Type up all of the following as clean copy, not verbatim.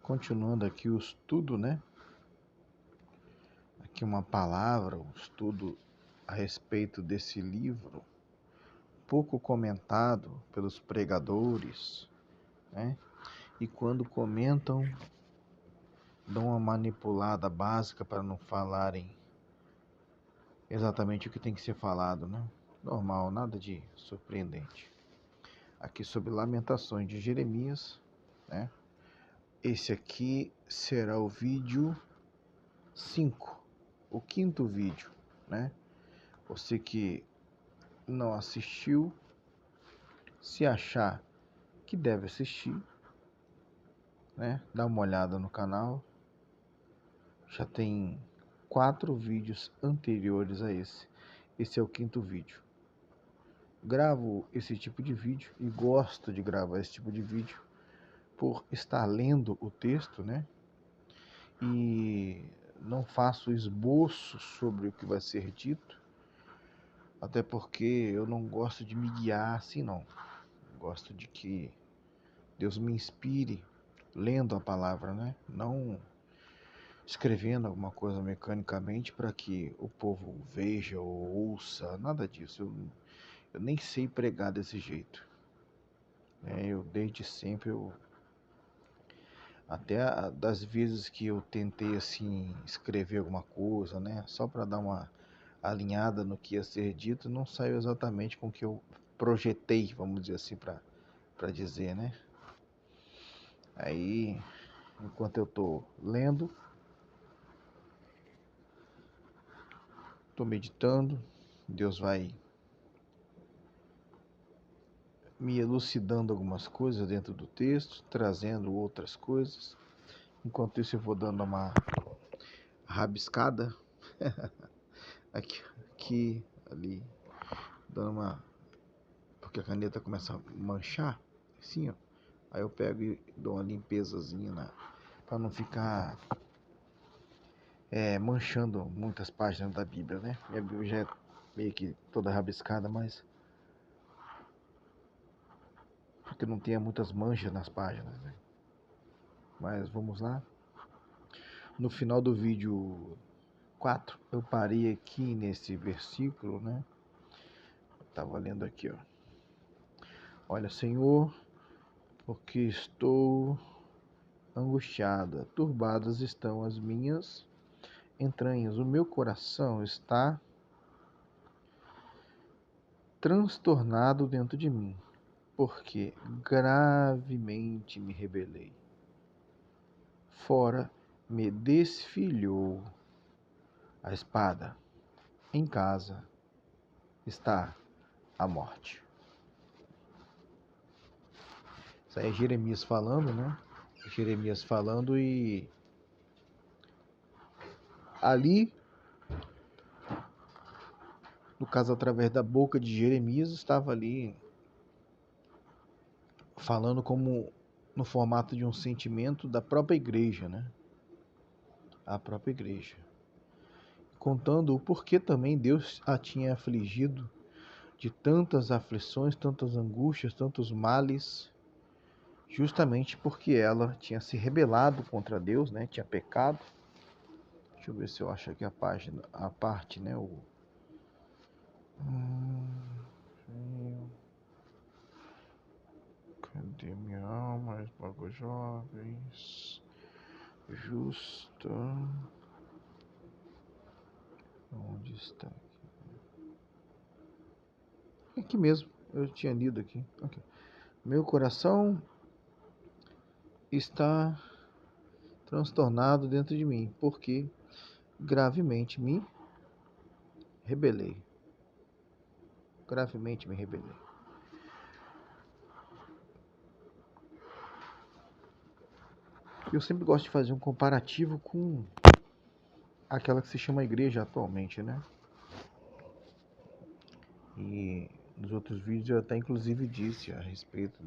Continuando aqui o estudo, né? Aqui uma palavra, um estudo a respeito desse livro, pouco comentado pelos pregadores, né? E quando comentam, dão uma manipulada básica para não falarem exatamente o que tem que ser falado, né? Normal, nada de surpreendente. Aqui sobre Lamentações de Jeremias, né? Esse aqui será o vídeo 5, o quinto vídeo, né? Você que não assistiu, se achar que deve assistir, né? Dá uma olhada no canal. Já tem 4 vídeos anteriores a esse. Esse é o quinto vídeo. Gravo esse tipo de vídeo e gosto de gravar esse tipo de vídeo por estar lendo o texto, né? E não faço esboço sobre o que vai ser dito, até porque eu não gosto de me guiar assim, não. Gosto de que Deus me inspire lendo a palavra, né? Não escrevendo alguma coisa mecanicamente para que o povo veja ou ouça, nada disso. Eu nem sei pregar desse jeito. Eu desde sempre, até das vezes que eu tentei assim escrever alguma coisa, né? Só para dar uma alinhada no que ia ser dito, não saiu exatamente com o que eu projetei, vamos dizer assim, para dizer, né? Aí, enquanto eu estou lendo, estou meditando, Deus vai me elucidando algumas coisas dentro do texto, trazendo outras coisas. Enquanto isso eu vou dando uma rabiscada aqui, ali, dando uma... porque a caneta começa a manchar, assim, ó. Aí eu pego e dou uma limpezazinha para não ficar manchando muitas páginas da Bíblia, né? Minha Bíblia já é meio que toda rabiscada, mas porque não tenha muitas manchas nas páginas, né? Mas vamos lá. No final do vídeo 4, eu parei aqui nesse versículo, né? Eu tava lendo aqui, ó. Olha, Senhor, porque estou angustiada, turbadas estão as minhas entranhas, o meu coração está transtornado dentro de mim, porque gravemente me rebelei. Fora me desfilhou a espada, em casa está a morte. Isso aí é Jeremias falando, né? Jeremias falando, e ali, no caso, através da boca de Jeremias, estava ali falando como no formato de um sentimento da própria igreja, né? A própria igreja. Contando o porquê também Deus a tinha afligido de tantas aflições, tantas angústias, tantos males, justamente porque ela tinha se rebelado contra Deus, né? Tinha pecado. Deixa eu ver se eu acho aqui a página, a parte, né? Cadê minha alma, esmago jovens, justa? Onde está? Aqui mesmo, eu tinha lido aqui. Okay. Meu coração está transtornado dentro de mim, porque gravemente me rebelei. Gravemente me rebelei. Eu sempre gosto de fazer um comparativo com aquela que se chama igreja atualmente, né? E nos outros vídeos eu até inclusive disse a respeito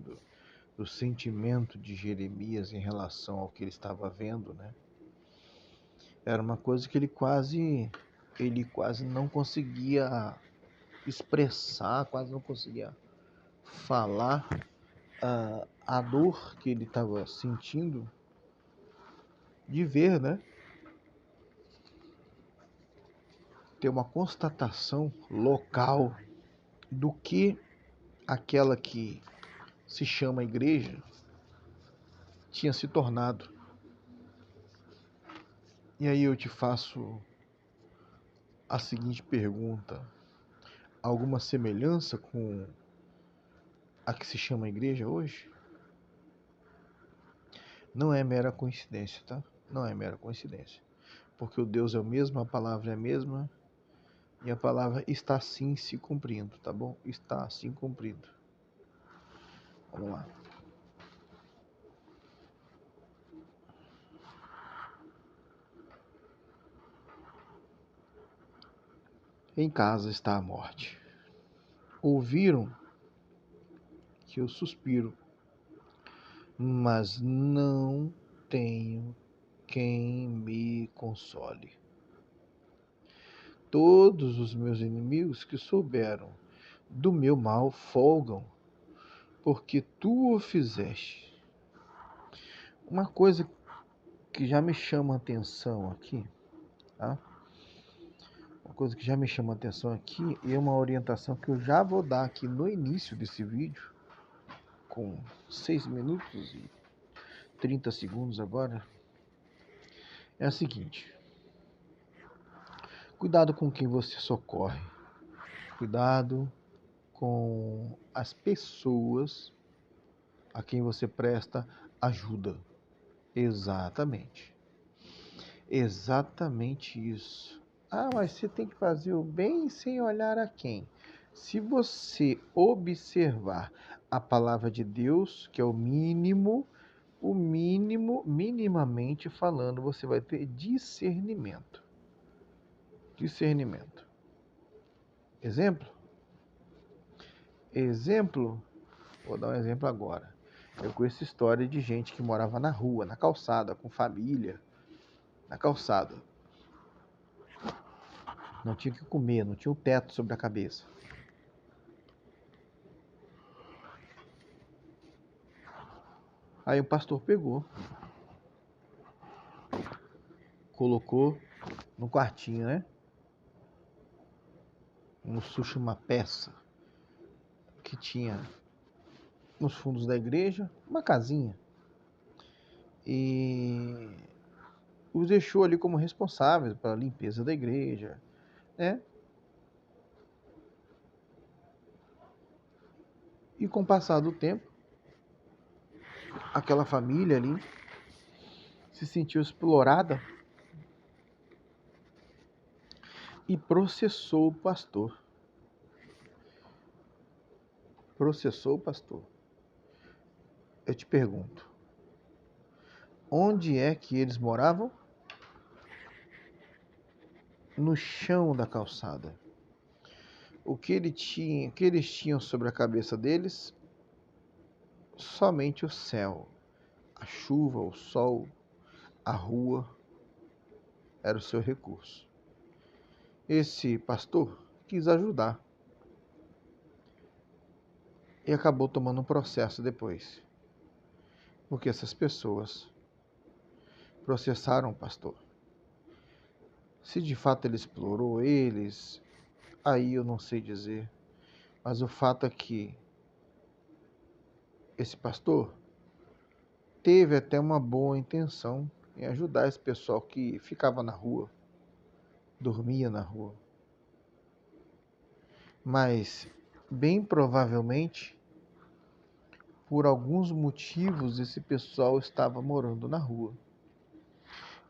do sentimento de Jeremias em relação ao que ele estava vendo, né? Era uma coisa que ele quase não conseguia expressar, quase não conseguia falar a dor que ele estava sentindo de ver, né? Ter uma constatação local do que aquela que se chama igreja tinha se tornado. E aí eu te faço a seguinte pergunta: alguma semelhança com a que se chama igreja hoje? Não é mera coincidência, tá? Não é mera coincidência. Porque o Deus é o mesmo, a palavra é a mesma, e a palavra está sim se cumprindo, tá bom? Está sim cumprindo. Vamos lá. Em casa está a morte. Ouviram que eu suspiro, mas não tenho quem me console. Todos os meus inimigos que souberam do meu mal folgam, porque tu o fizeste. Uma coisa que já me chama a atenção aqui, tá? Uma coisa que já me chama a atenção aqui e é uma orientação que eu já vou dar aqui no início desse vídeo, com 6 minutos e 30 segundos agora, é a seguinte: cuidado com quem você socorre, cuidado com as pessoas a quem você presta ajuda. Exatamente. Exatamente isso. Ah, mas você tem que fazer o bem sem olhar a quem. Se você observar a palavra de Deus, que é o mínimo, minimamente falando, você vai ter discernimento. Discernimento. Exemplo? Exemplo? Vou dar um exemplo agora. Eu conheço história de gente que morava na rua, na calçada, com família, na calçada. Não tinha o que comer, não tinha um teto sobre a cabeça. Aí o pastor pegou, colocou no quartinho, né? No sushi, uma peça que tinha nos fundos da igreja, uma casinha. E os deixou ali como responsáveis pela limpeza da igreja, né? E com o passar do tempo, aquela família ali se sentiu explorada e processou o pastor. Processou o pastor. Eu te pergunto, onde é que eles moravam? No chão da calçada. O que eles tinham sobre a cabeça deles? Somente o céu, a chuva, o sol, a rua era o seu recurso. Esse pastor quis ajudar e acabou tomando um processo depois, porque essas pessoas processaram o pastor. Se de fato ele explorou eles, aí eu não sei dizer, mas o fato é que esse pastor teve até uma boa intenção em ajudar esse pessoal que ficava na rua, dormia na rua. Mas, bem provavelmente, por alguns motivos, esse pessoal estava morando na rua.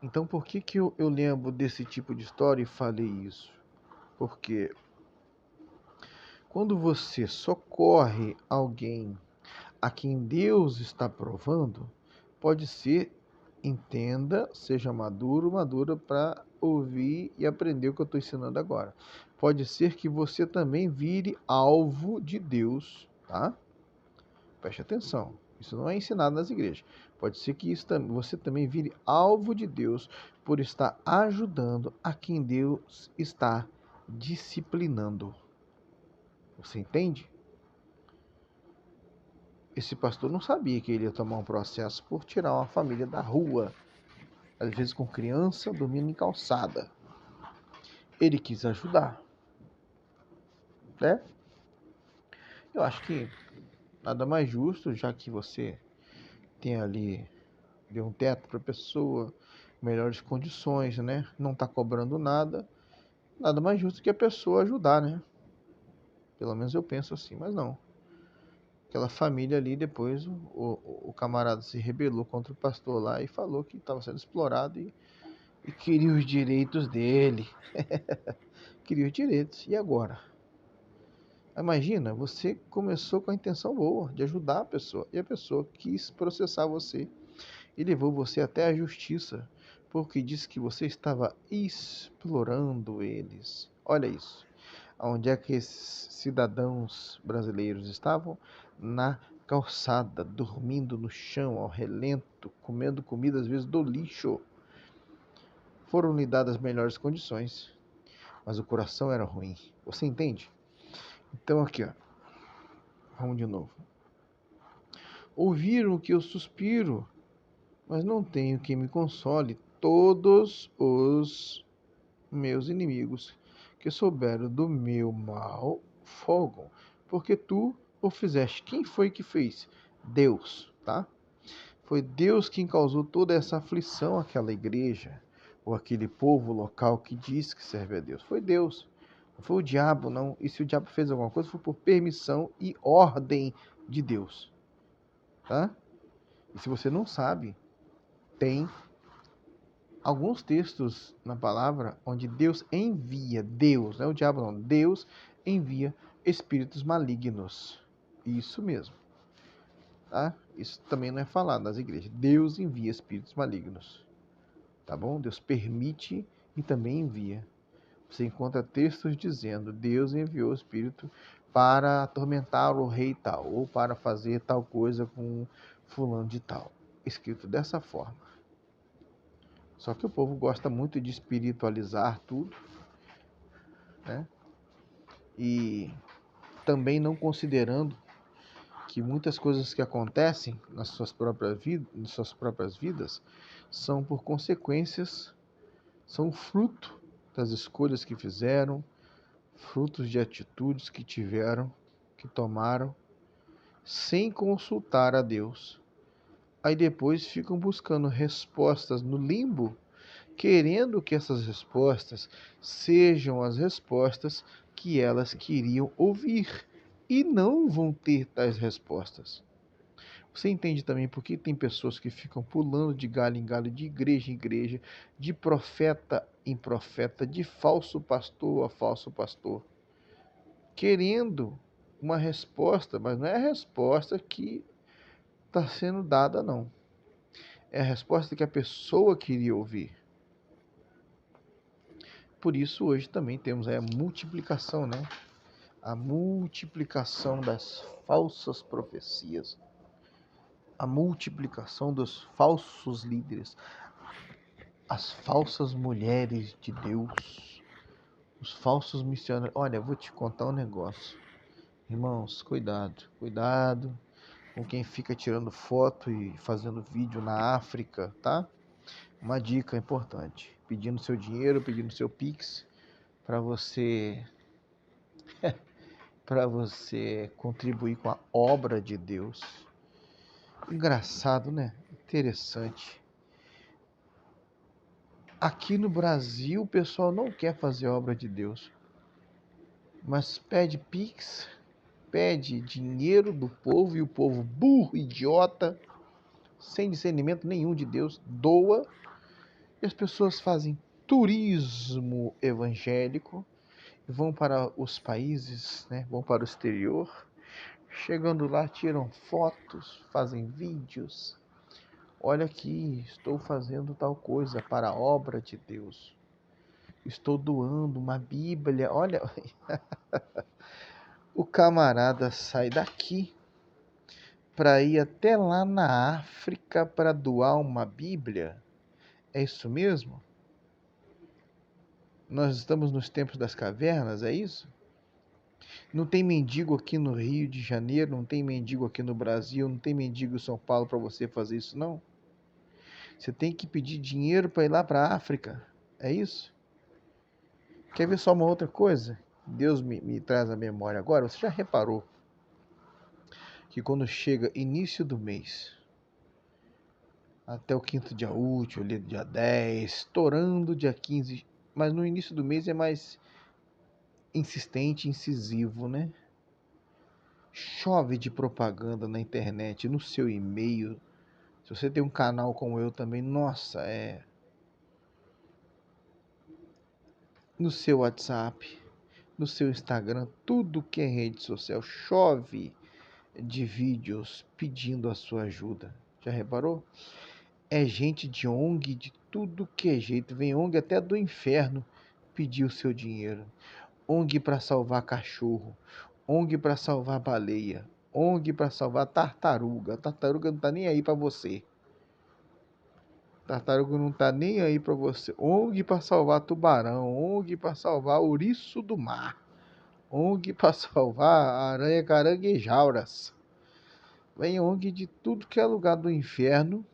Então, por que eu lembro desse tipo de história e falei isso? Porque quando você socorre alguém a quem Deus está provando, pode ser, entenda, seja maduro, madura para ouvir e aprender o que eu estou ensinando agora. Pode ser que você também vire alvo de Deus, tá? Preste atenção, isso não é ensinado nas igrejas. Pode ser que você também vire alvo de Deus por estar ajudando a quem Deus está disciplinando. Você entende? Esse pastor não sabia que ele ia tomar um processo por tirar uma família da rua. às vezes com criança dormindo em calçada. Ele quis ajudar, né? Eu acho que nada mais justo, já que você tem ali, deu um teto para a pessoa, melhores condições, né? Não está cobrando nada, nada mais justo que a pessoa ajudar, né? Pelo menos eu penso assim, mas não. Aquela família ali, depois o camarada se rebelou contra o pastor lá e falou que estava sendo explorado e queria os direitos dele. Queria os direitos. E agora? Imagina, você começou com a intenção boa de ajudar a pessoa e a pessoa quis processar você e levou você até a justiça porque disse que você estava explorando eles. Olha isso. Onde é que esses cidadãos brasileiros estavam? Na calçada, dormindo no chão, ao relento, comendo comida às vezes do lixo. Foram lhe dadas melhores condições, mas o coração era ruim. Você entende? Então aqui, ó. Vamos de novo. Ouviram que eu suspiro, mas não tenho quem me console. Todos os meus inimigos que souberam do meu mal folgam, porque tu o fizeste. Quem foi que fez? Deus, tá? Foi Deus quem causou toda essa aflição àquela igreja, ou aquele povo local que diz que serve a Deus. Foi Deus. Não foi o diabo, não. E se o diabo fez alguma coisa, foi por permissão e ordem de Deus, tá? E se você não sabe, tem alguns textos na palavra onde Deus envia, Deus, não é o diabo não, Deus envia espíritos malignos. Isso mesmo, tá? Isso também não é falado nas igrejas. Deus envia espíritos malignos, tá bom? Deus permite e também envia. Você encontra textos dizendo, Deus enviou o espírito para atormentar o rei tal, ou para fazer tal coisa com fulano de tal. Escrito dessa forma. Só que o povo gosta muito de espiritualizar tudo, né? E também não considerando que muitas coisas que acontecem nas suas próprias vidas são por consequências, são fruto das escolhas que fizeram, frutos de atitudes que tiveram, que tomaram, sem consultar a Deus. Aí depois ficam buscando respostas no limbo, querendo que essas respostas sejam as respostas que elas queriam ouvir e não vão ter tais respostas. Você entende também por que tem pessoas que ficam pulando de galho em galho, de igreja em igreja, de profeta em profeta, de falso pastor a falso pastor, querendo uma resposta, mas não é a resposta que está sendo dada, não. É a resposta que a pessoa queria ouvir. Por isso hoje também temos aí a multiplicação, né? A multiplicação das falsas profecias, a multiplicação dos falsos líderes, as falsas mulheres de Deus, os falsos missionários. Olha, eu vou te contar um negócio. Irmãos, cuidado, cuidado com quem fica tirando foto e fazendo vídeo na África, tá? Uma dica importante, pedindo seu dinheiro, pedindo seu Pix, para você contribuir com a obra de Deus. Engraçado, né? Interessante. Aqui no Brasil o pessoal não quer fazer obra de Deus, mas pede Pix, pede dinheiro do povo e o povo burro, idiota, sem discernimento nenhum de Deus, doa e as pessoas fazem turismo evangélico, vão para os países, né? Vão para o exterior. Chegando lá, tiram fotos, fazem vídeos. Olha aqui, estou fazendo tal coisa para a obra de Deus. Estou doando uma Bíblia. Olha, o camarada sai daqui para ir até lá na África para doar uma Bíblia. É isso mesmo? Nós estamos nos tempos das cavernas, é isso? Não tem mendigo aqui no Rio de Janeiro, não tem mendigo aqui no Brasil, não tem mendigo em São Paulo para você fazer isso, não? Você tem que pedir dinheiro para ir lá para a África. É isso? Quer ver só uma outra coisa? Deus me traz à memória agora. Você já reparou que quando chega início do mês, até o quinto dia útil, ali dia 10, estourando dia 15, mas no início do mês é mais insistente, incisivo, né? Chove de propaganda na internet, no seu e-mail. Se você tem um canal como eu também, nossa, no seu WhatsApp, no seu Instagram, tudo que é rede social, chove de vídeos pedindo a sua ajuda. Já reparou? É gente de ONG de tudo que é jeito. Vem ONG até do inferno pedir o seu dinheiro. ONG para salvar cachorro. ONG para salvar baleia. ONG para salvar tartaruga. Tartaruga não tá nem aí para você. Tartaruga não tá nem aí para você. ONG para salvar tubarão. ONG para salvar ouriço do mar. ONG para salvar aranha caranguejauras. Vem ONG de tudo que é lugar do inferno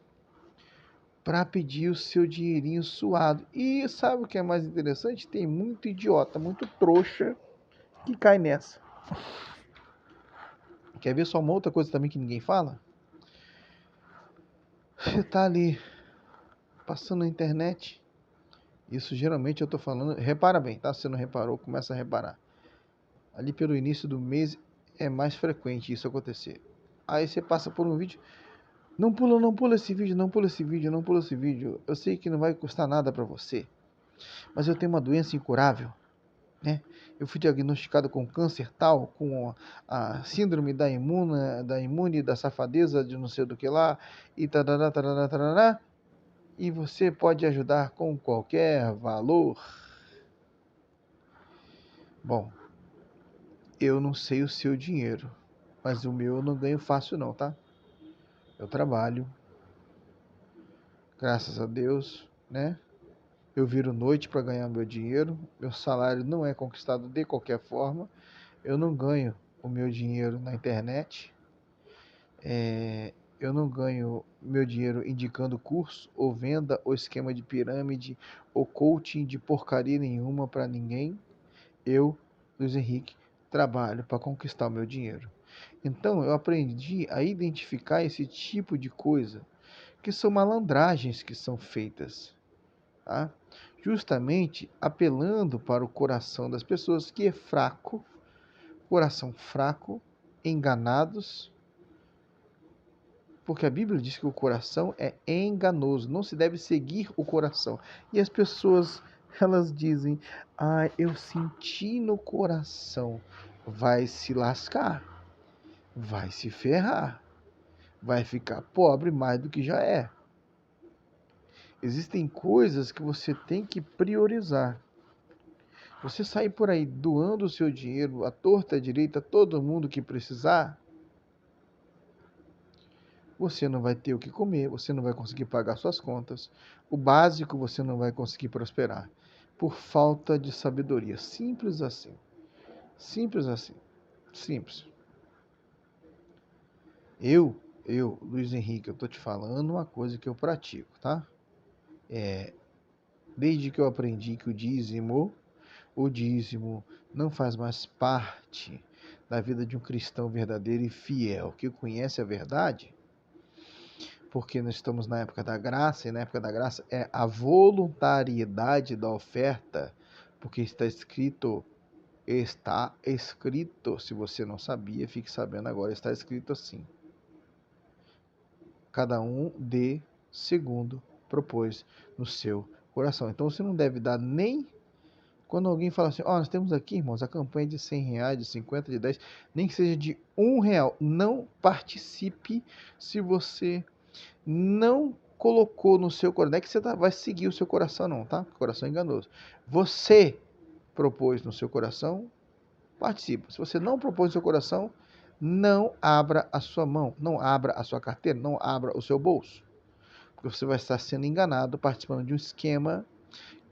para pedir o seu dinheirinho suado. E sabe o que é mais interessante? Tem muito idiota, muito trouxa que cai nessa. Quer ver só uma outra coisa também que ninguém fala? Você tá ali passando na internet. Isso geralmente eu tô falando. Repara bem, tá? Se você não reparou, começa a reparar. Ali pelo início do mês é mais frequente isso acontecer. Aí você passa por um vídeo. Não pula esse vídeo, não pula esse vídeo, não pula esse vídeo. Eu sei que não vai custar nada para você, mas eu tenho uma doença incurável, né? Eu fui diagnosticado com câncer tal, com a síndrome da imune, da safadeza, de não sei do que lá, e tarará, tarará, tarará, e você pode ajudar com qualquer valor. Bom, eu não sei o seu dinheiro, mas o meu eu não ganho fácil não, tá? Eu trabalho, graças a Deus, né? Eu viro noite para ganhar meu dinheiro, meu salário não é conquistado de qualquer forma, eu não ganho o meu dinheiro na internet, eu não ganho meu dinheiro indicando curso, ou venda, ou esquema de pirâmide, ou coaching de porcaria nenhuma para ninguém. Eu, Luiz Henrique, trabalho para conquistar o meu dinheiro. Então eu aprendi a identificar esse tipo de coisa, que são malandragens que são feitas, tá? Justamente apelando para o coração das pessoas que é fraco, coração fraco, enganados, porque a Bíblia diz que o coração é enganoso, não se deve seguir o coração. E as pessoas, elas dizem: "Ah, eu senti no coração". Vai se lascar, vai se ferrar, vai ficar pobre mais do que já é. Existem coisas que você tem que priorizar. Você sair por aí doando o seu dinheiro à torta e à direita a todo mundo que precisar, você não vai ter o que comer, você não vai conseguir pagar suas contas, o básico você não vai conseguir prosperar, por falta de sabedoria. Simples assim. Simples assim. Simples. Eu, Luiz Henrique, eu tô te falando uma coisa que eu pratico, tá? Desde que eu aprendi que o dízimo não faz mais parte da vida de um cristão verdadeiro e fiel, que conhece a verdade, porque nós estamos na época da graça, e na época da graça é a voluntariedade da oferta, porque está escrito, se você não sabia, fique sabendo agora, está escrito assim: cada um dê segundo propôs no seu coração. Então você não deve dar nem quando alguém fala assim: ó, nós temos aqui, irmãos, a campanha de R$ 100, de 50, de 10, nem que seja de R$ 1, não participe se você não colocou no seu coração. Não é que você vai seguir o seu coração, não, tá? Coração enganoso. Você propôs no seu coração, participa. Se você não propôs no seu coração, não abra a sua mão, não abra a sua carteira, não abra o seu bolso. Porque você vai estar sendo enganado, participando de um esquema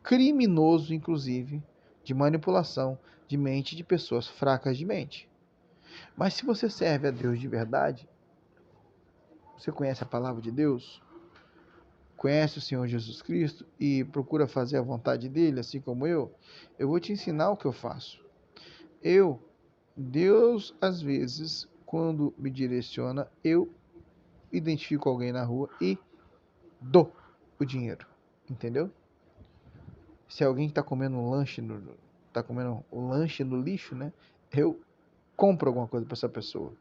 criminoso, inclusive, de manipulação de mente de pessoas fracas de mente. Mas se você serve a Deus de verdade, você conhece a palavra de Deus, conhece o Senhor Jesus Cristo e procura fazer a vontade dele, assim como eu vou te ensinar o que eu faço. Deus, às vezes, quando me direciona, eu identifico alguém na rua e dou o dinheiro, entendeu? Se alguém está comendo um lanche, tá comendo um lanche no lixo, né? Eu compro alguma coisa para essa pessoa.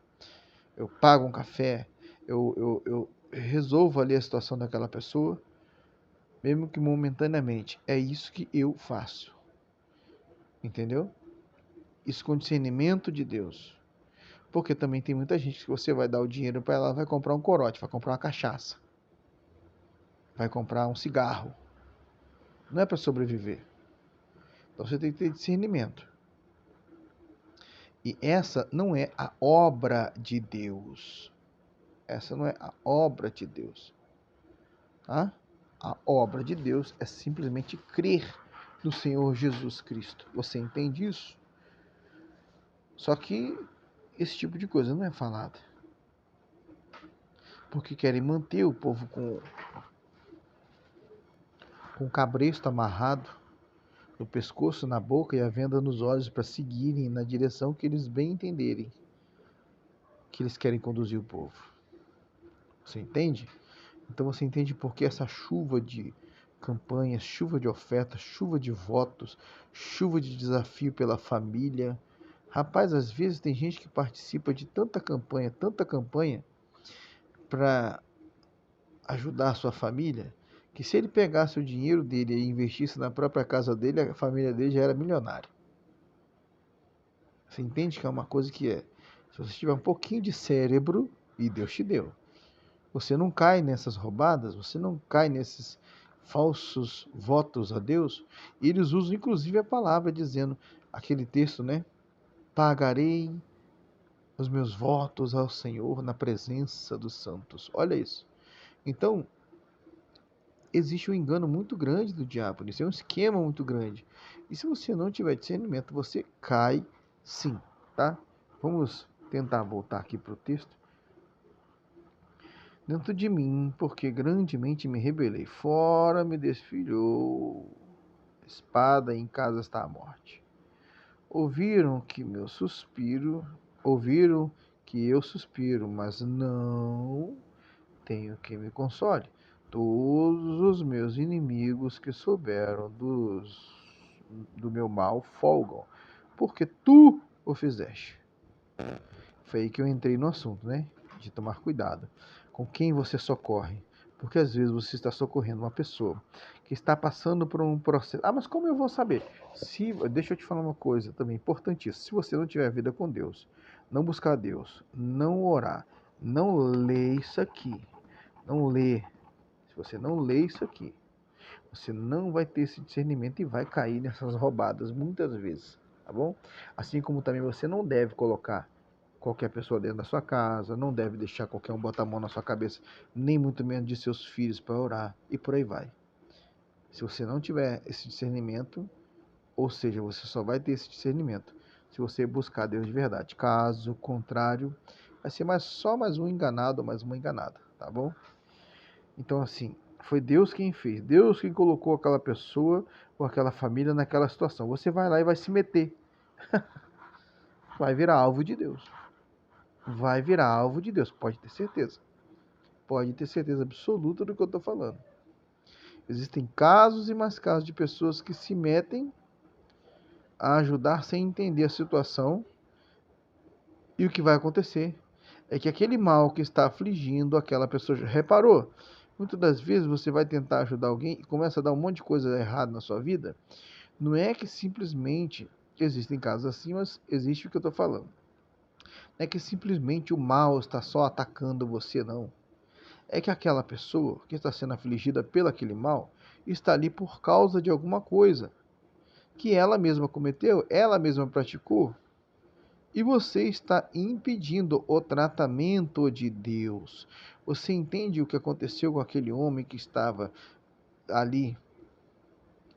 Eu pago um café, eu resolvo ali a situação daquela pessoa, mesmo que momentaneamente. É isso que eu faço, entendeu? Isso com discernimento de Deus. Porque também tem muita gente que você vai dar o dinheiro para ela, vai comprar um corote, vai comprar uma cachaça, vai comprar um cigarro. Não é para sobreviver. Então você tem que ter discernimento. E essa não é a obra de Deus. Essa não é a obra de Deus. Tá? A obra de Deus é simplesmente crer no Senhor Jesus Cristo. Você entende isso? Só que esse tipo de coisa não é falada. Porque querem manter o povo com o cabresto amarrado no pescoço, na boca e a venda nos olhos para seguirem na direção que eles bem entenderem que eles querem conduzir o povo. Você entende? Então você entende por que essa chuva de campanhas, chuva de ofertas, chuva de votos, chuva de desafio pela família. Rapaz, às vezes tem gente que participa de tanta campanha para ajudar a sua família, que se ele pegasse o dinheiro dele e investisse na própria casa dele, a família dele já era milionária. Você entende que é uma coisa que é, se você tiver um pouquinho de cérebro, e Deus te deu, você não cai nessas roubadas, você não cai nesses falsos votos a Deus. E eles usam inclusive a palavra dizendo, aquele texto, né? Pagarei os meus votos ao Senhor na presença dos santos. Olha isso. Então, existe um engano muito grande do diabo. Isso é um esquema muito grande. E se você não tiver discernimento, você cai sim, tá? Vamos tentar voltar aqui para o texto. Dentro de mim, porque grandemente me rebelei. Fora me desfilhou. Espada, em casa está a morte. Ouviram que meu suspiro, ouviram que eu suspiro, mas não tenho quem me console. Todos os meus inimigos que souberam do meu mal folgam, porque tu o fizeste. Foi aí que eu entrei no assunto, né? De tomar cuidado com quem você socorre. Porque às vezes você está socorrendo uma pessoa que está passando por um processo. Ah, mas como eu vou saber? Deixa eu te falar uma coisa também importantíssima. Se você não tiver vida com Deus, não buscar Deus, não orar, não ler isso aqui, não ler. Se você não ler isso aqui, você não vai ter esse discernimento e vai cair nessas roubadas muitas vezes, tá bom? Assim como também você não deve colocar qualquer pessoa dentro da sua casa, não deve deixar qualquer um botar a mão na sua cabeça, nem muito menos de seus filhos para orar, e por aí vai. Se você não tiver esse discernimento, ou seja, você só vai ter esse discernimento se você buscar Deus de verdade. Caso contrário, vai ser só mais um enganado, mais uma enganada, tá bom? Então, assim, foi Deus quem fez, Deus quem colocou aquela pessoa ou aquela família naquela situação. Você vai lá e vai se meter, vai virar alvo de Deus. Vai virar alvo de Deus, pode ter certeza. Pode ter certeza absoluta do que eu estou falando. Existem casos e mais casos de pessoas que se metem a ajudar sem entender a situação. E o que vai acontecer é que aquele mal que está afligindo aquela pessoa, reparou? Muitas das vezes você vai tentar ajudar alguém e começa a dar um monte de coisa errada na sua vida. Não é que simplesmente existem casos assim, mas existe o que eu estou falando. Não é que simplesmente o mal está só atacando você, não. É que aquela pessoa que está sendo afligida pelo aquele mal está ali por causa de alguma coisa que ela mesma cometeu, ela mesma praticou, e você está impedindo o tratamento de Deus. Você entende o que aconteceu com aquele homem que estava ali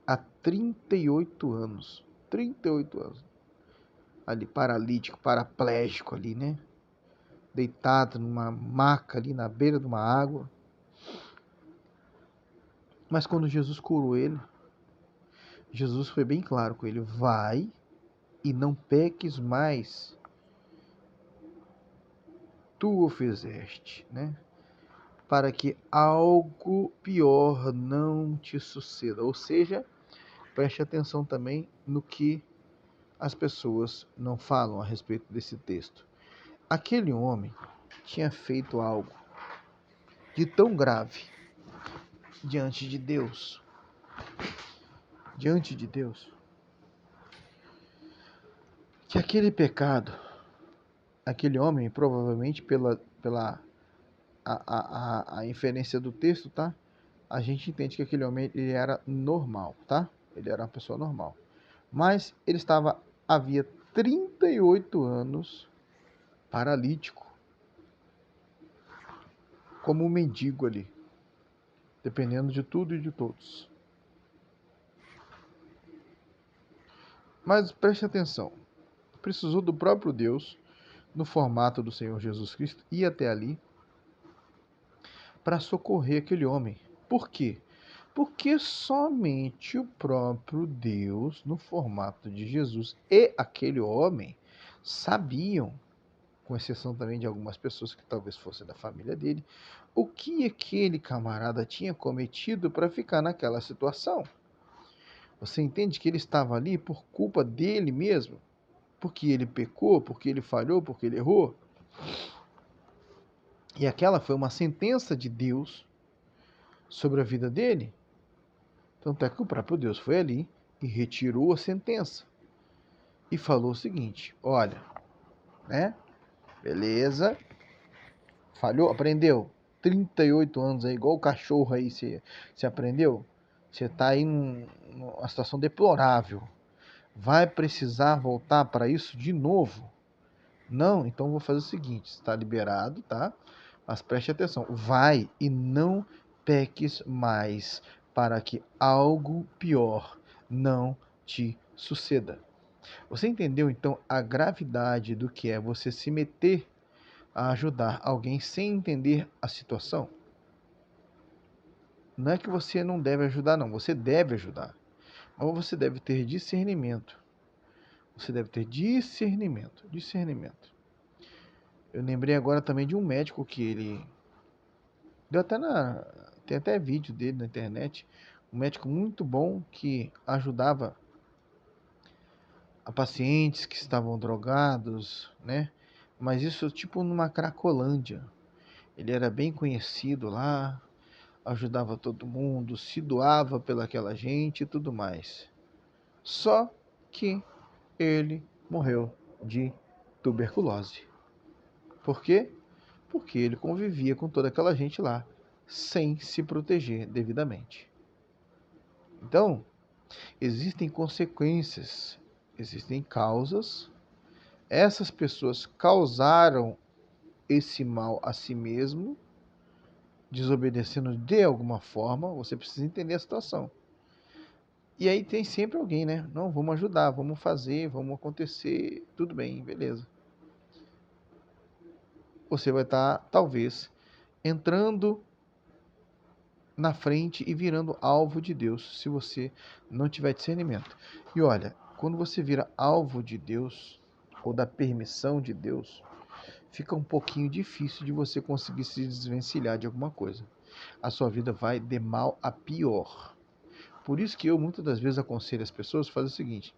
há 38 anos? 38 anos. Ali paralítico, paraplégico ali, né? Deitado numa maca ali na beira de uma água. Mas quando Jesus curou ele, Jesus foi bem claro com ele: vai e não peques mais, tu o fizeste, né? Para que algo pior não te suceda. Ou seja, preste atenção também no que as pessoas não falam a respeito desse texto. Aquele homem tinha feito algo de tão grave diante de Deus, que aquele pecado, aquele homem, provavelmente pela a inferência do texto, tá? A gente entende que aquele homem ele era normal, tá? Ele era uma pessoa normal. Mas ele havia 38 anos paralítico, como um mendigo ali, dependendo de tudo e de todos. Mas preste atenção, precisou do próprio Deus, no formato do Senhor Jesus Cristo, ir até ali para socorrer aquele homem. Por quê? Porque somente o próprio Deus, no formato de Jesus, e aquele homem sabiam, com exceção também de algumas pessoas que talvez fossem da família dele, o que aquele camarada tinha cometido para ficar naquela situação. Você entende que ele estava ali por culpa dele mesmo? Porque ele pecou, porque ele falhou, porque ele errou? E aquela foi uma sentença de Deus sobre a vida dele? Tanto é que o próprio Deus foi ali e retirou a sentença. E falou o seguinte: olha, né? Beleza. Falhou, aprendeu. 38 anos aí, igual o cachorro aí, você aprendeu? Você tá aí numa situação deplorável. Vai precisar voltar para isso de novo? Não, então vou fazer o seguinte: está liberado, tá? Mas preste atenção. Vai e não peques mais, para que algo pior não te suceda. Você entendeu então a gravidade do que é você se meter a ajudar alguém sem entender a situação? Não é que você não deve ajudar, não. Você deve ajudar. Mas você deve ter discernimento. Você deve ter discernimento. Discernimento. Eu lembrei agora também de um médico que ele deu até tem até vídeo dele na internet. Um médico muito bom que ajudava a pacientes que estavam drogados, né? Mas isso tipo numa Cracolândia. Ele era bem conhecido lá, ajudava todo mundo, se doava pelaquela gente e tudo mais. Só que ele morreu de tuberculose. Por quê? Porque ele convivia com toda aquela gente lá, sem se proteger devidamente. Então, existem consequências, existem causas. Essas pessoas causaram esse mal a si mesmo, desobedecendo de alguma forma. Você precisa entender a situação. E aí tem sempre alguém, né? Não, vamos ajudar, vamos fazer, vamos acontecer, tudo bem, beleza. Você vai estar, talvez, entrando na frente e virando alvo de Deus, se você não tiver discernimento. E olha, quando você vira alvo de Deus, ou da permissão de Deus, fica um pouquinho difícil de você conseguir se desvencilhar de alguma coisa. A sua vida vai de mal a pior. Por isso que eu muitas das vezes aconselho as pessoas a fazer o seguinte: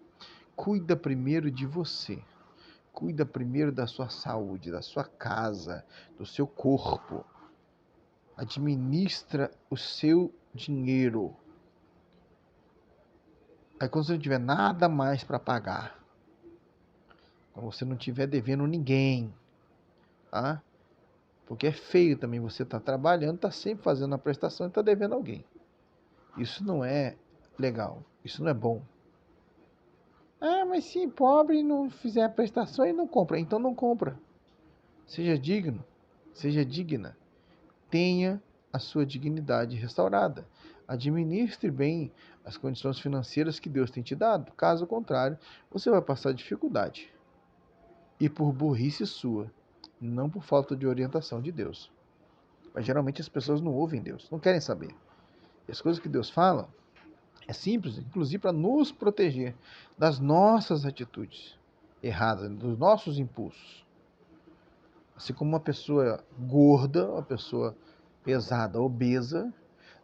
cuida primeiro de você. Cuida primeiro da sua saúde, da sua casa, do seu corpo. Administra o seu dinheiro. Aí quando você não tiver nada mais para pagar, quando você não tiver devendo ninguém, tá? Porque é feio também você estar trabalhando, estar sempre fazendo a prestação e estar devendo alguém. Isso não é legal, isso não é bom. Ah, mas se pobre não fizer a prestação e não compra, então não compra. Seja digno, seja digna. Tenha a sua dignidade restaurada. Administre bem as condições financeiras que Deus tem te dado. Caso contrário, você vai passar dificuldade. E por burrice sua, não por falta de orientação de Deus. Mas geralmente as pessoas não ouvem Deus, não querem saber. As coisas que Deus fala é simples, inclusive para nos proteger das nossas atitudes erradas, dos nossos impulsos. Assim como uma pessoa gorda, uma pessoa pesada, obesa,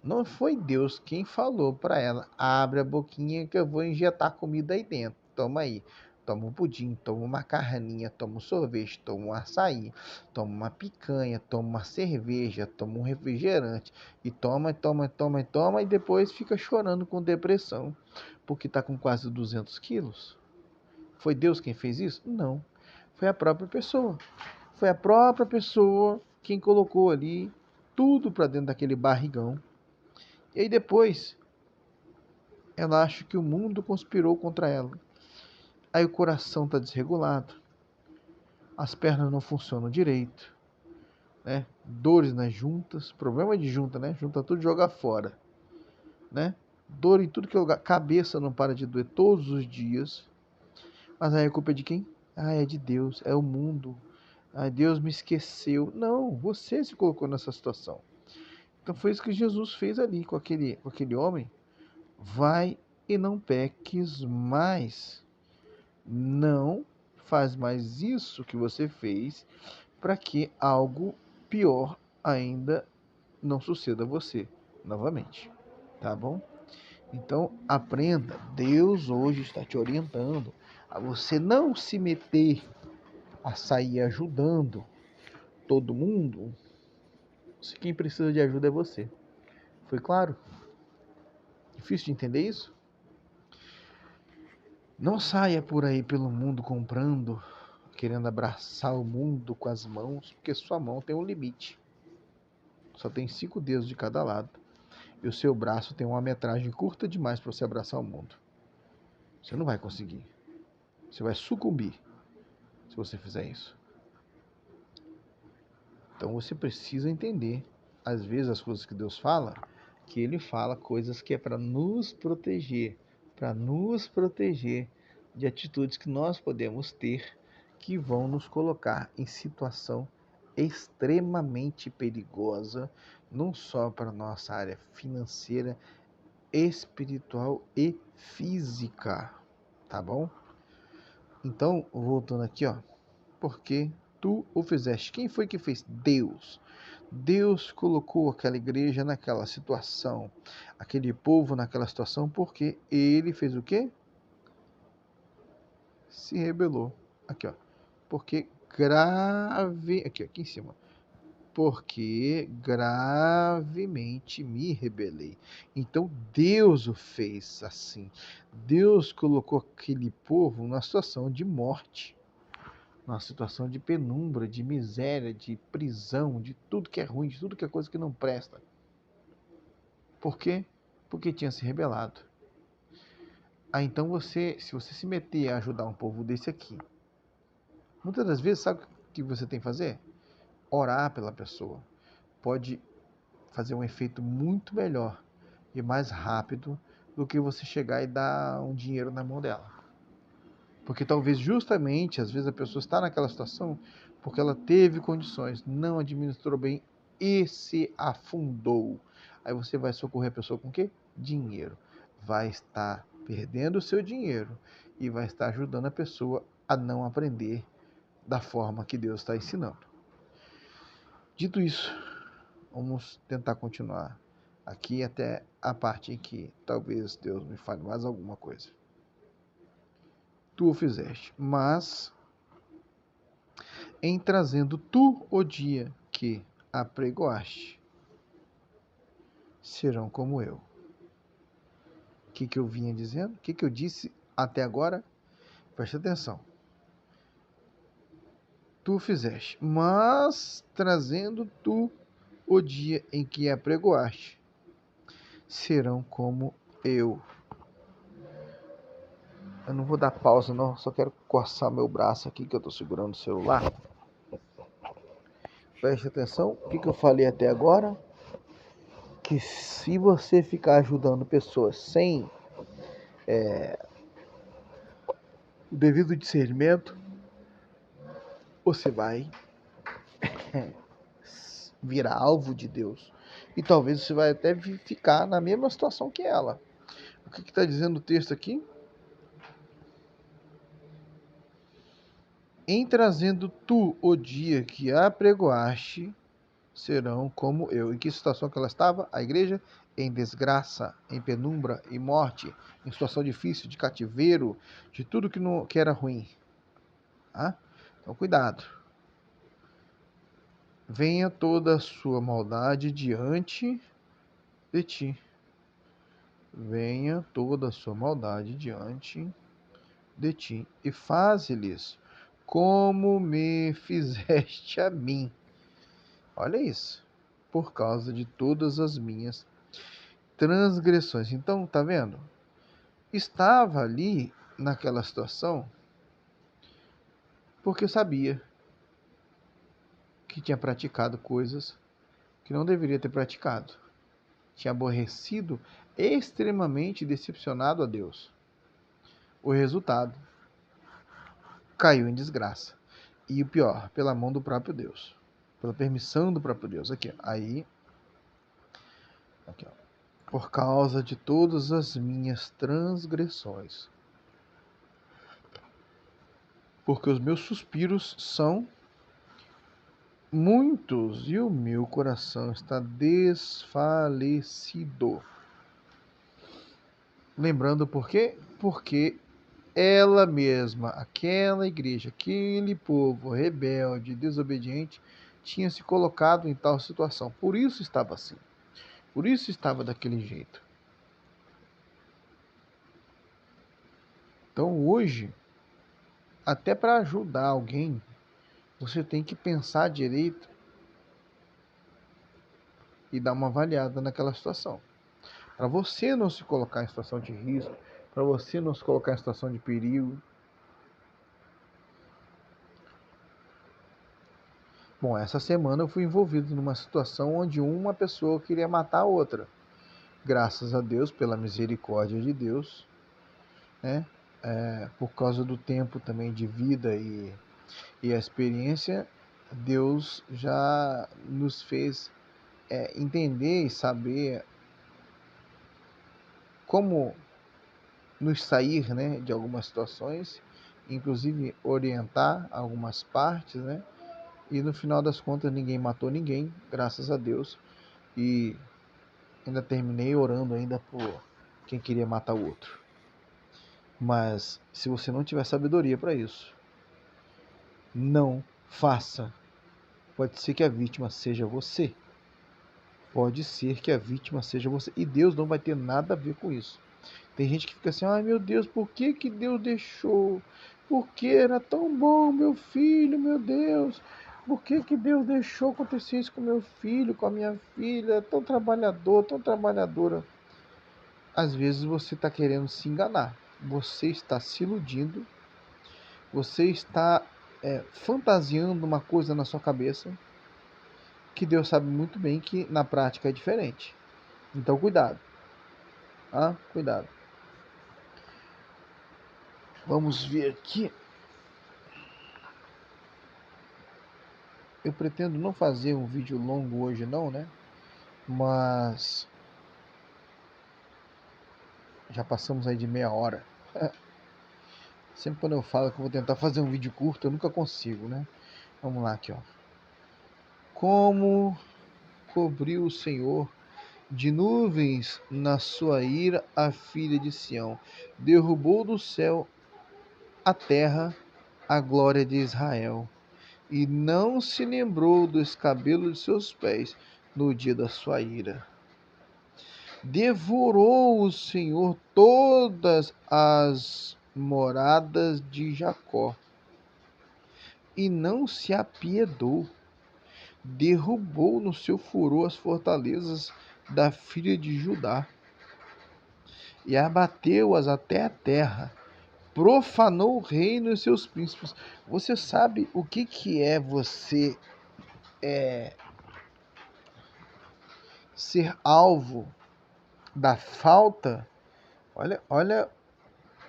não foi Deus quem falou para ela: abre a boquinha que eu vou injetar comida aí dentro. Toma aí. Toma um pudim, toma uma carninha, toma um sorvete, toma um açaí, toma uma picanha, toma uma cerveja, toma um refrigerante. E toma, e depois fica chorando com depressão, porque está com quase 200 quilos. Foi Deus quem fez isso? Não. Foi a própria pessoa. Foi a própria pessoa quem colocou ali tudo para dentro daquele barrigão. E aí depois, ela acha que o mundo conspirou contra ela. Aí o coração está desregulado, as pernas não funcionam direito, né? Dores nas juntas, problema de junta, né? Junta tudo e joga fora, né? Dor em tudo que é lugar, cabeça não para de doer todos os dias. Mas aí a culpa é de quem? Ah, é de Deus, é o mundo. Ah, Deus me esqueceu. Não, você se colocou nessa situação. Então foi isso que Jesus fez ali com aquele homem. Vai e não peques mais. Não faz mais isso que você fez para que algo pior ainda não suceda a você novamente. Tá bom? Então aprenda. Deus hoje está te orientando a você não se meter a sair ajudando todo mundo. Se quem precisa de ajuda é você. Foi claro? Difícil de entender isso? Não saia por aí pelo mundo comprando, querendo abraçar o mundo com as mãos, porque sua mão tem um limite. Só tem 5 dedos de cada lado. E o seu braço tem uma metragem curta demais para você abraçar o mundo. Você não vai conseguir. Você vai sucumbir se você fizer isso. Então você precisa entender, às vezes, as coisas que Deus fala, que Ele fala coisas que é para nos proteger de atitudes que nós podemos ter que vão nos colocar em situação extremamente perigosa, não só para a nossa área financeira, espiritual e física, tá bom? Então, voltando aqui, ó, porque tu o fizeste. Quem foi que fez? Deus. Deus colocou aquela igreja naquela situação, aquele povo naquela situação, porque ele fez o quê? Se rebelou. Aqui, ó. Porque aqui em cima. Porque gravemente me rebelei. Então Deus o fez assim. Deus colocou aquele povo numa situação de morte, numa situação de penumbra, de miséria, de prisão, de tudo que é ruim, de tudo que é coisa que não presta. Por quê? Porque tinha se rebelado. Então se você se meter a ajudar um povo desse aqui, muitas das vezes, sabe o que você tem que fazer? Orar pela pessoa. Pode fazer um efeito muito melhor e mais rápido do que você chegar e dar um dinheiro na mão dela. Porque talvez justamente, às vezes a pessoa está naquela situação porque ela teve condições, não administrou bem e se afundou. Aí você vai socorrer a pessoa com o quê? Dinheiro. Vai estar perdendo o seu dinheiro e vai estar ajudando a pessoa a não aprender da forma que Deus está ensinando. Dito isso, vamos tentar continuar aqui até a parte em que talvez Deus me fale mais alguma coisa. Tu o fizeste, mas em trazendo tu o dia que apregoaste, serão como eu. O que eu vinha dizendo? O que eu disse até agora? Preste atenção. Tu o fizeste, mas trazendo tu o dia em que apregoaste, serão como eu. Eu não vou dar pausa não, só quero coçar meu braço aqui que eu estou segurando o celular. Preste atenção, o que eu falei até agora? Que se você ficar ajudando pessoas sem o devido discernimento, você vai virar alvo de Deus. E talvez você vai até ficar na mesma situação que ela. O que está dizendo o texto aqui? Em trazendo tu o dia que apregoaste, serão como eu. Em que situação que ela estava? A igreja? Em desgraça, em penumbra, em morte, em situação difícil, de cativeiro, de tudo que era ruim. Tá? Então, cuidado. Venha toda a sua maldade diante de ti. Venha toda a sua maldade diante de ti, e faze-lhes como me fizeste a mim. Olha isso. Por causa de todas as minhas transgressões. Então, tá vendo? Estava ali naquela situação porque sabia que tinha praticado coisas que não deveria ter praticado. Tinha aborrecido, extremamente decepcionado a Deus. O resultado, caiu em desgraça. E o pior, pela mão do próprio Deus. Pela permissão do próprio Deus. Aqui, aí. Aqui, ó. Por causa de todas as minhas transgressões. Porque os meus suspiros são muitos e o meu coração está desfalecido. Lembrando por quê? Porque ela mesma, aquela igreja, aquele povo rebelde, desobediente, tinha se colocado em tal situação. Por isso estava assim. Por isso estava daquele jeito. Então hoje, até para ajudar alguém, você tem que pensar direito e dar uma avaliada naquela situação. Para você não se colocar em situação de risco, para você não se colocar em situação de perigo. Bom, essa semana eu fui envolvido numa situação onde uma pessoa queria matar a outra. Graças a Deus, pela misericórdia de Deus, né? Por causa do tempo também de vida e a experiência, Deus já nos fez entender e saber como nos sair, né, de algumas situações, inclusive orientar algumas partes, né? E no final das contas ninguém matou ninguém, graças a Deus. E ainda terminei orando ainda por quem queria matar o outro. Mas se você não tiver sabedoria para isso, não faça. Pode ser que a vítima seja você. Pode ser que a vítima seja você. E Deus não vai ter nada a ver com isso. Tem gente que fica assim, ai meu Deus, por que Deus deixou? Porque era tão bom, meu filho, meu Deus. Por que Deus deixou acontecer isso com meu filho, com a minha filha? Tão trabalhador, tão trabalhadora. Às vezes você está querendo se enganar. Você está se iludindo. Você está fantasiando uma coisa na sua cabeça que Deus sabe muito bem que na prática é diferente. Então cuidado. Ah, cuidado. Vamos ver aqui. Eu pretendo não fazer um vídeo longo hoje não, né? Mas já passamos aí de meia hora. Sempre quando eu falo que eu vou tentar fazer um vídeo curto, eu nunca consigo, né? Vamos lá aqui, ó. Como cobriu o Senhor de nuvens na sua ira a filha de Sião, derrubou do céu a terra a glória de Israel, e não se lembrou do escabelo de seus pés no dia da sua ira. Devorou o Senhor todas as moradas de Jacó, e não se apiedou. Derrubou no seu furor as fortalezas da filha de Judá, e abateu-as até a terra. Profanou o reino e seus príncipes. Você sabe o que é você ser alvo da falta? Olha,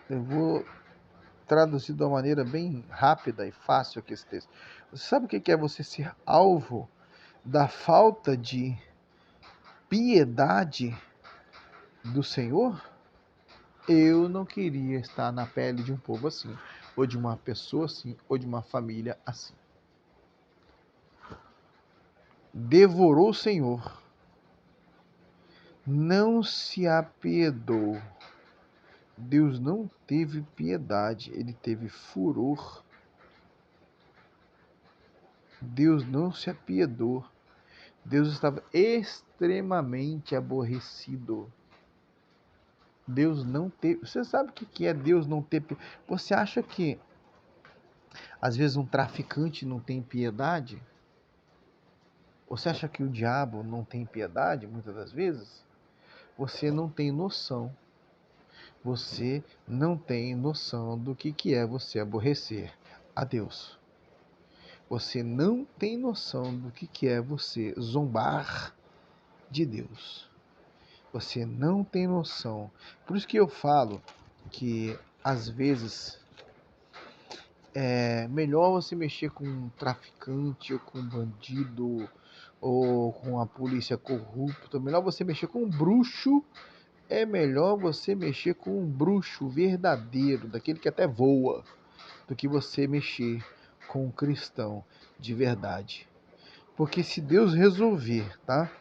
eu vou traduzir de uma maneira bem rápida e fácil aqui esse texto. Você sabe o que é você ser alvo da falta de piedade do Senhor, eu não queria estar na pele de um povo assim, ou de uma pessoa assim, ou de uma família assim. Devorou o Senhor, não se apiedou. Deus não teve piedade, ele teve furor. Deus não se apiedou. Deus estava extremamente aborrecido. Deus não teve. Você sabe o que é Deus não ter? Você acha que às vezes um traficante não tem piedade? Você acha que o diabo não tem piedade muitas das vezes? Você não tem noção. Você não tem noção do que é você aborrecer a Deus. Você não tem noção do que é você zombar de Deus. Você não tem noção. Por isso que eu falo que às vezes é melhor você mexer com um traficante ou com um bandido ou com a polícia corrupta. Melhor você mexer com um bruxo. É melhor você mexer com um bruxo verdadeiro, daquele que até voa, do que você mexer com um cristão de verdade. Porque se Deus resolver, tá?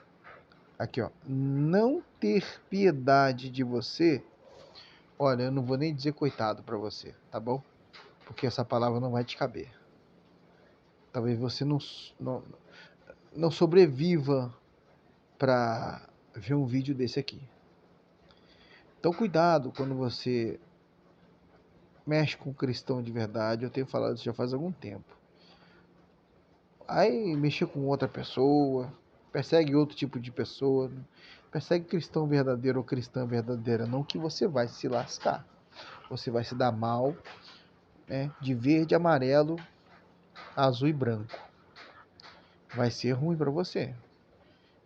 Aqui, ó, não ter piedade de você, olha, eu não vou nem dizer coitado para você, tá bom? Porque essa palavra não vai te caber. Talvez você não sobreviva para ver um vídeo desse aqui. Então, cuidado quando você mexe com um cristão de verdade. Eu tenho falado isso já faz algum tempo. Aí mexer com outra pessoa, persegue outro tipo de pessoa, persegue cristão verdadeiro ou cristã verdadeira, não, que você vai se lascar. Você vai se dar mal, né, de verde, amarelo, azul e branco. Vai ser ruim para você.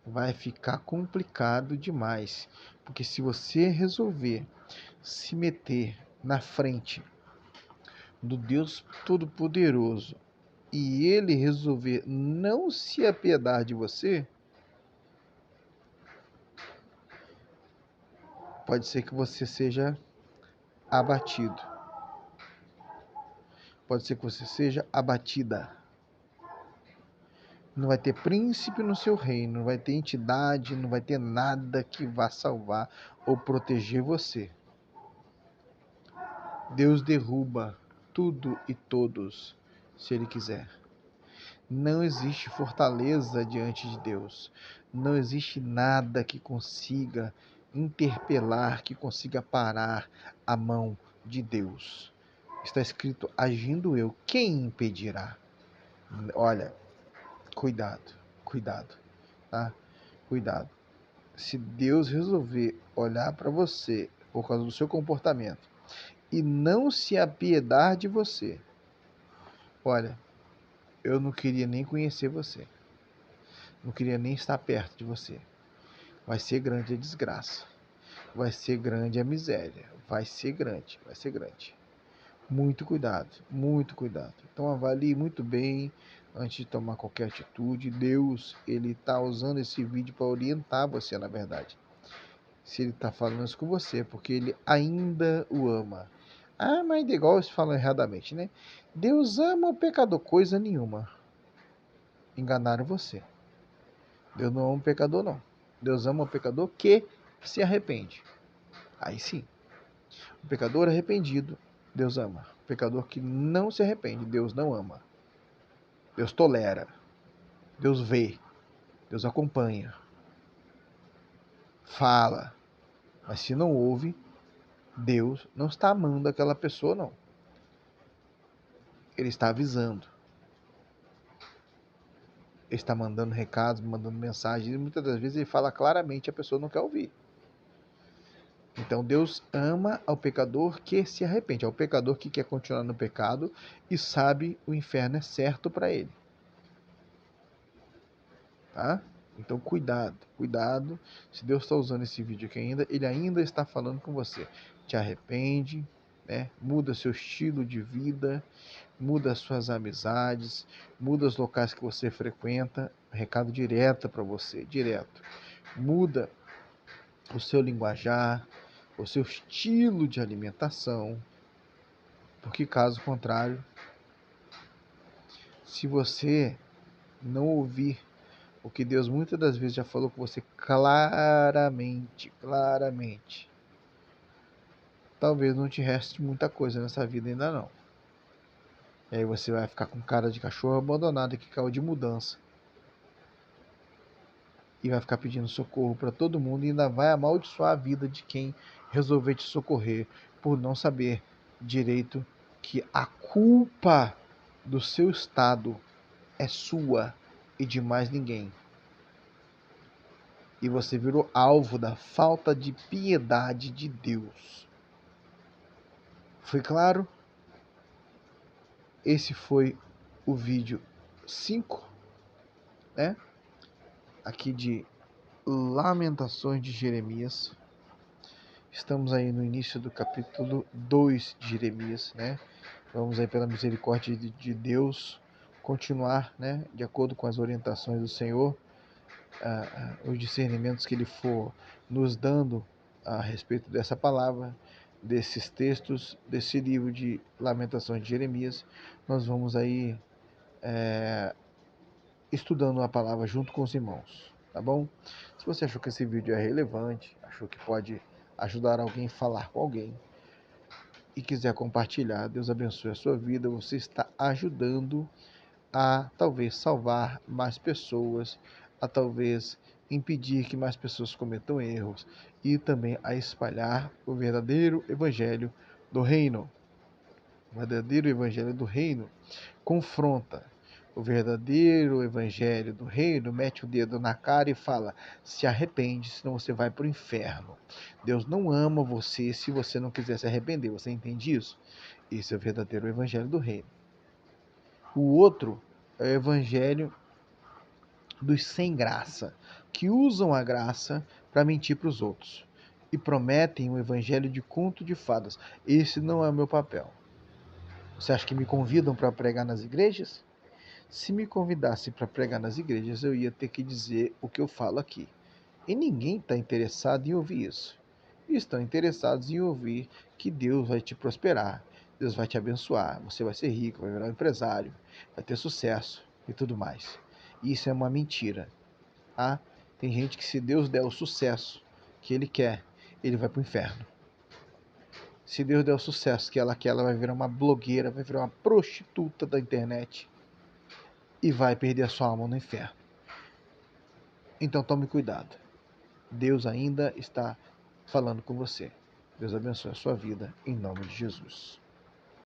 Vai ficar complicado demais. Porque se você resolver se meter na frente do Deus Todo-Poderoso e ele resolver não se apiedar de você, pode ser que você seja abatido. Pode ser que você seja abatida. Não vai ter príncipe no seu reino, não vai ter entidade, não vai ter nada que vá salvar ou proteger você. Deus derruba tudo e todos, se Ele quiser. Não existe fortaleza diante de Deus. Não existe nada que consiga interpelar, que consiga parar a mão de Deus. Está escrito: agindo eu, quem impedirá? Olha, cuidado, cuidado, tá? Cuidado. Se Deus resolver olhar para você por causa do seu comportamento e não se apiedar de você, olha, eu não queria nem conhecer você. Não queria nem estar perto de você. Vai ser grande a desgraça. Vai ser grande a miséria. Vai ser grande, vai ser grande. Muito cuidado, muito cuidado. Então avalie muito bem antes de tomar qualquer atitude. Deus, ele está usando esse vídeo para orientar você, na verdade. Se ele está falando isso com você, porque ele ainda o ama. Ah, mas igual eles falam erradamente, né? Deus ama o pecador, coisa nenhuma. Enganaram você. Deus não ama o pecador, não. Deus ama o pecador que se arrepende. Aí sim. O pecador arrependido, Deus ama. O pecador que não se arrepende, Deus não ama. Deus tolera. Deus vê. Deus acompanha. Fala. Mas se não ouve, Deus não está amando aquela pessoa, não. Ele está avisando. Ele está mandando recados, mandando mensagens. E muitas das vezes ele fala claramente, a pessoa não quer ouvir. Então Deus ama ao pecador que se arrepende, ao pecador que quer continuar no pecado e sabe o inferno é certo para ele. Tá? Então cuidado, cuidado. Se Deus está usando esse vídeo aqui ainda, ele ainda está falando com você. Te arrepende, né? Muda seu estilo de vida, muda as suas amizades, muda os locais que você frequenta. Recado direto para você, direto. Muda o seu linguajar, o seu estilo de alimentação, porque caso contrário, se você não ouvir o que Deus muitas das vezes já falou com você claramente, talvez não te reste muita coisa nessa vida ainda não. E aí você vai ficar com cara de cachorro abandonado que caiu de mudança. E vai ficar pedindo socorro para todo mundo e ainda vai amaldiçoar a vida de quem resolver te socorrer por não saber direito que a culpa do seu estado é sua e de mais ninguém. E você virou alvo da falta de piedade de Deus. Foi claro? Esse foi o vídeo 5, né? Aqui de Lamentações de Jeremias. Estamos aí no início do capítulo 2 de Jeremias, né? Vamos aí, pela misericórdia de Deus, continuar, né, de acordo com as orientações do Senhor, os discernimentos que Ele for nos dando a respeito dessa palavra, desses textos, desse livro de Lamentações de Jeremias. Nós vamos aí estudando a palavra junto com os irmãos, tá bom? Se você achou que esse vídeo é relevante, achou que pode ajudar alguém a falar com alguém e quiser compartilhar, Deus abençoe a sua vida. Você está ajudando a talvez salvar mais pessoas, a talvez impedir que mais pessoas cometam erros e também a espalhar o verdadeiro evangelho do reino. O verdadeiro evangelho do reino confronta. O verdadeiro evangelho do reino mete o dedo na cara e fala: se arrepende, senão você vai para o inferno. Deus não ama você se você não quiser se arrepender. Você entende isso? Esse é o verdadeiro evangelho do reino. O outro é o evangelho dos sem graça, que usam a graça para mentir para os outros e prometem um evangelho de conto de fadas. Esse não é o meu papel. Você acha que me convidam para pregar nas igrejas? Se me convidasse para pregar nas igrejas, eu ia ter que dizer o que eu falo aqui. E ninguém está interessado em ouvir isso. Estão interessados em ouvir que Deus vai te prosperar, Deus vai te abençoar, você vai ser rico, vai virar um empresário, vai ter sucesso e tudo mais. Isso é uma mentira. Tá? Tem gente que, se Deus der o sucesso que Ele quer, ele vai para o inferno. Se Deus der o sucesso que ela quer, ela vai virar uma blogueira, vai virar uma prostituta da internet e vai perder a sua alma no inferno. Então tome cuidado. Deus ainda está falando com você. Deus abençoe a sua vida, em nome de Jesus.